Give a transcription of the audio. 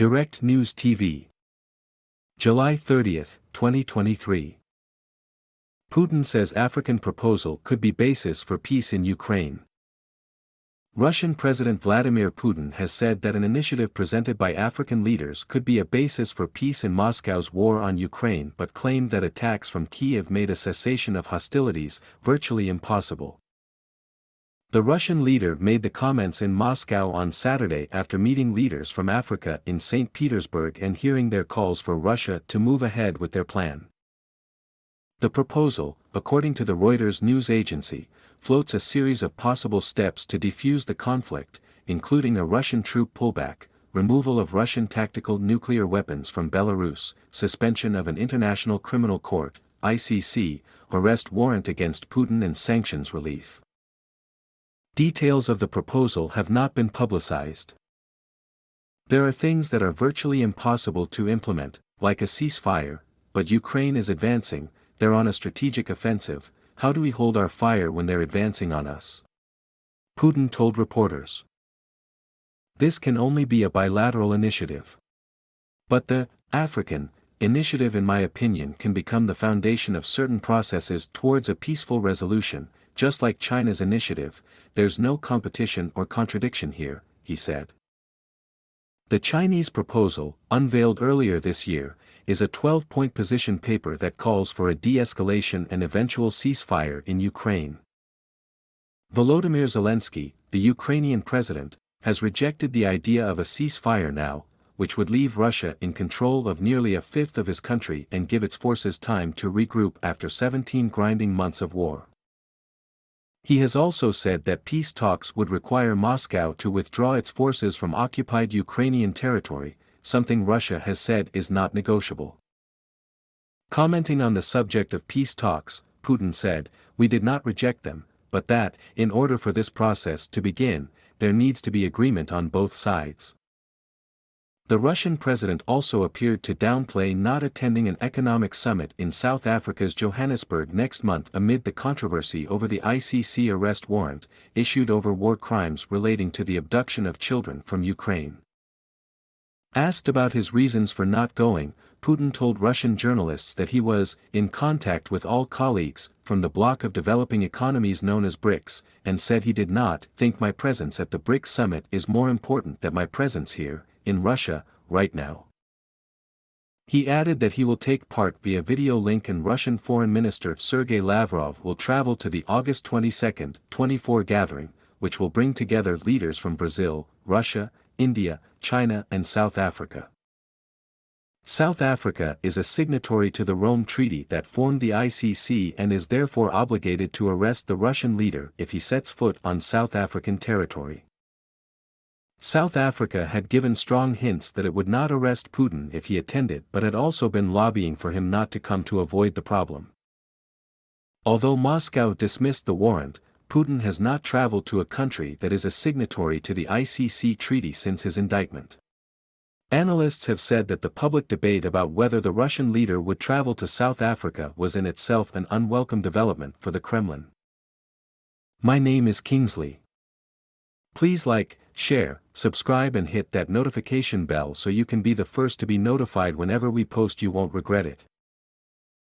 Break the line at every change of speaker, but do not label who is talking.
Direct News TV. July 30, 2023. Putin says African proposal could be basis for peace in Ukraine. Russian President Vladimir Putin has said that an initiative presented by African leaders could be a basis for peace in Moscow's war on Ukraine, but claimed that attacks from Kiev made a cessation of hostilities virtually impossible. The Russian leader made the comments in Moscow on Saturday after meeting leaders from Africa in St. Petersburg and hearing their calls for Russia to move ahead with their plan. The proposal, according to the Reuters news agency, floats a series of possible steps to defuse the conflict, including a Russian troop pullback, removal of Russian tactical nuclear weapons from Belarus, suspension of an International Criminal Court, ICC, arrest warrant against Putin and sanctions relief. Details of the proposal have not been publicized. There are things that are virtually impossible to implement, like a ceasefire, but Ukraine is advancing, they're on a strategic offensive. How do we hold our fire when they're advancing on us? Putin told reporters. This can only be a bilateral initiative. But the African initiative, in my opinion, can become the foundation of certain processes towards a peaceful resolution, just like China's initiative. There's no competition or contradiction here, he said. The Chinese proposal, unveiled earlier this year, is a 12-point position paper that calls for a de-escalation and eventual ceasefire in Ukraine. Volodymyr Zelensky, the Ukrainian president, has rejected the idea of a ceasefire now, which would leave Russia in control of nearly a fifth of his country and give its forces time to regroup after 17 grinding months of war. He has also said that peace talks would require Moscow to withdraw its forces from occupied Ukrainian territory, something Russia has said is not negotiable. Commenting on the subject of peace talks, Putin said, "We did not reject them, but that, in order for this process to begin, there needs to be agreement on both sides." The Russian president also appeared to downplay not attending an economic summit in South Africa's Johannesburg next month amid the controversy over the ICC arrest warrant, issued over war crimes relating to the abduction of children from Ukraine. Asked about his reasons for not going, Putin told Russian journalists that he was in contact with all colleagues from the bloc of developing economies known as BRICS, and said he did not think my presence at the BRICS summit is more important than my presence here, in Russia, right now. He added that he will take part via video link, and Russian Foreign Minister Sergei Lavrov will travel to the August 22, 24 gathering, which will bring together leaders from Brazil, Russia, India, China and South Africa. South Africa is a signatory to the Rome Treaty that formed the ICC and is therefore obligated to arrest the Russian leader if he sets foot on South African territory. South Africa had given strong hints that it would not arrest Putin if he attended, but had also been lobbying for him not to come to avoid the problem. Although Moscow dismissed the warrant, Putin has not traveled to a country that is a signatory to the ICC treaty since his indictment. Analysts have said that the public debate about whether the Russian leader would travel to South Africa was in itself an unwelcome development for the Kremlin. My name is Kingsley. Please like, share, subscribe and hit that notification bell so you can be the first to be notified whenever we post. You won't regret it.